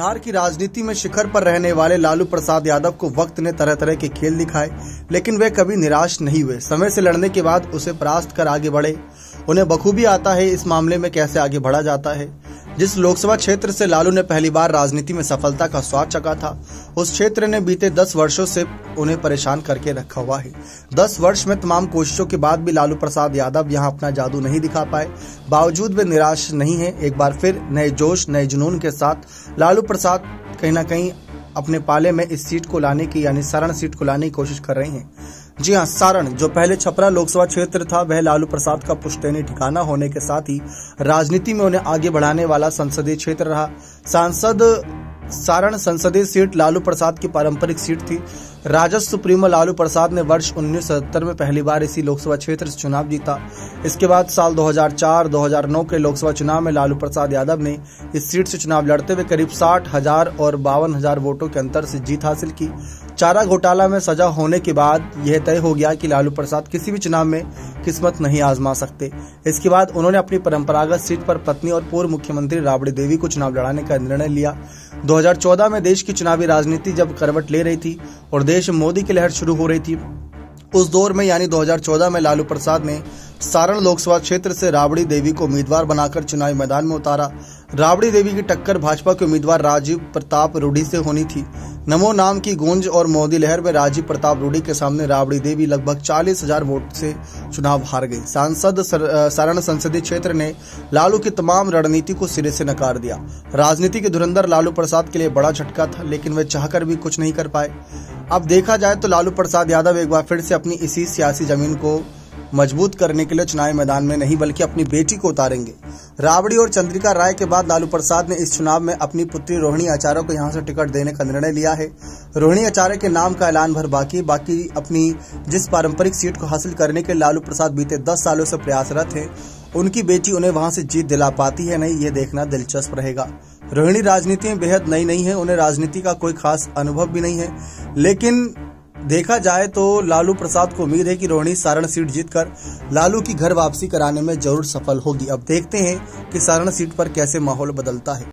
बिहार की राजनीति में शिखर पर रहने वाले लालू प्रसाद यादव को वक्त ने तरह तरह के खेल दिखाए, लेकिन वे कभी निराश नहीं हुए। समय से लड़ने के बाद उसे परास्त कर आगे बढ़े। उन्हें बखूबी आता है इस मामले में कैसे आगे बढ़ा जाता है। जिस लोकसभा क्षेत्र से लालू ने पहली बार राजनीति में सफलता का स्वाद चखा था, उस क्षेत्र ने बीते 10 वर्षों से उन्हें परेशान करके रखा हुआ है। 10 वर्ष में तमाम कोशिशों के बाद भी लालू प्रसाद यादव यहां अपना जादू नहीं दिखा पाए। बावजूद वे निराश नहीं हैं। एक बार फिर नए जोश, नए जुनून के साथ लालू प्रसाद कहीं ना कहीं अपने पाले में इस सीट को लाने की, यानी सारण सीट को लाने की कोशिश कर रहे हैं। जी हां, सारण जो पहले छपरा लोकसभा क्षेत्र था, वह लालू प्रसाद का पुश्तैनी ठिकाना होने के साथ ही राजनीति में उन्हें आगे बढ़ाने वाला संसदीय क्षेत्र रहा। सारण संसदीय सीट लालू प्रसाद की पारंपरिक सीट थी। राजद सुप्रीमो लालू प्रसाद ने वर्ष 1970 में पहली बार इसी लोकसभा क्षेत्र से चुनाव जीता। इसके बाद साल 2004-2009 के लोकसभा चुनाव में लालू प्रसाद यादव ने इस सीट से चुनाव लड़ते हुए करीब 60,000 और 52,000 वोटों के अंतर से जीत हासिल की। चारा घोटाला में सजा होने के बाद यह तय हो गया कि लालू प्रसाद किसी भी चुनाव में किस्मत नहीं आजमा सकते। इसके बाद उन्होंने अपनी परंपरागत सीट पर पत्नी और पूर्व मुख्यमंत्री राबड़ी देवी को चुनाव लड़ाने का निर्णय लिया। 2014 में देश की चुनावी राजनीति जब करवट ले रही थी और देश में मोदी की लहर शुरू हो रही थी, उस दौर में यानी 2014 में लालू प्रसाद ने सारण लोकसभा क्षेत्र से राबड़ी देवी को उम्मीदवार बनाकर चुनावी मैदान में उतारा। राबड़ी देवी की टक्कर भाजपा के उम्मीदवार राजीव प्रताप रूडी से होनी थी। नमो नाम की गूंज और मोदी लहर में राजीव प्रताप रूडी के सामने राबड़ी देवी लगभग 40,000 वोट से चुनाव हार गई। सांसद सारण संसदीय क्षेत्र ने लालू की तमाम रणनीति को सिरे से नकार दिया। राजनीति के धुरंधर लालू प्रसाद के लिए बड़ा झटका था, लेकिन वे चाहकर भी कुछ नहीं कर पाए। अब देखा जाए तो लालू प्रसाद यादव एक बार फिर से अपनी इसी सियासी जमीन को मजबूत करने के लिए चुनावी मैदान में नहीं बल्कि अपनी बेटी को उतारेंगे। राबड़ी और चंद्रिका राय के बाद लालू प्रसाद ने इस चुनाव में अपनी पुत्री रोहिणी आचार्य को यहां से टिकट देने का निर्णय लिया है। रोहिणी आचार्य के नाम का ऐलान भर बाकी अपनी जिस पारंपरिक सीट को हासिल करने के लालू प्रसाद बीते 10 सालों से प्रयासरत हैं, उनकी बेटी उन्हें वहां से जीत दिला पाती है नहीं, ये देखना दिलचस्प रहेगा। रोहिणी राजनीति में बेहद नई नहीं है, उन्हें राजनीति का कोई खास अनुभव भी नहीं है, लेकिन देखा जाए तो लालू प्रसाद को उम्मीद है कि रोहिणी सारण सीट जीतकर लालू की घर वापसी कराने में जरूर सफल होगी। अब देखते हैं कि सारण सीट पर कैसे माहौल बदलता है।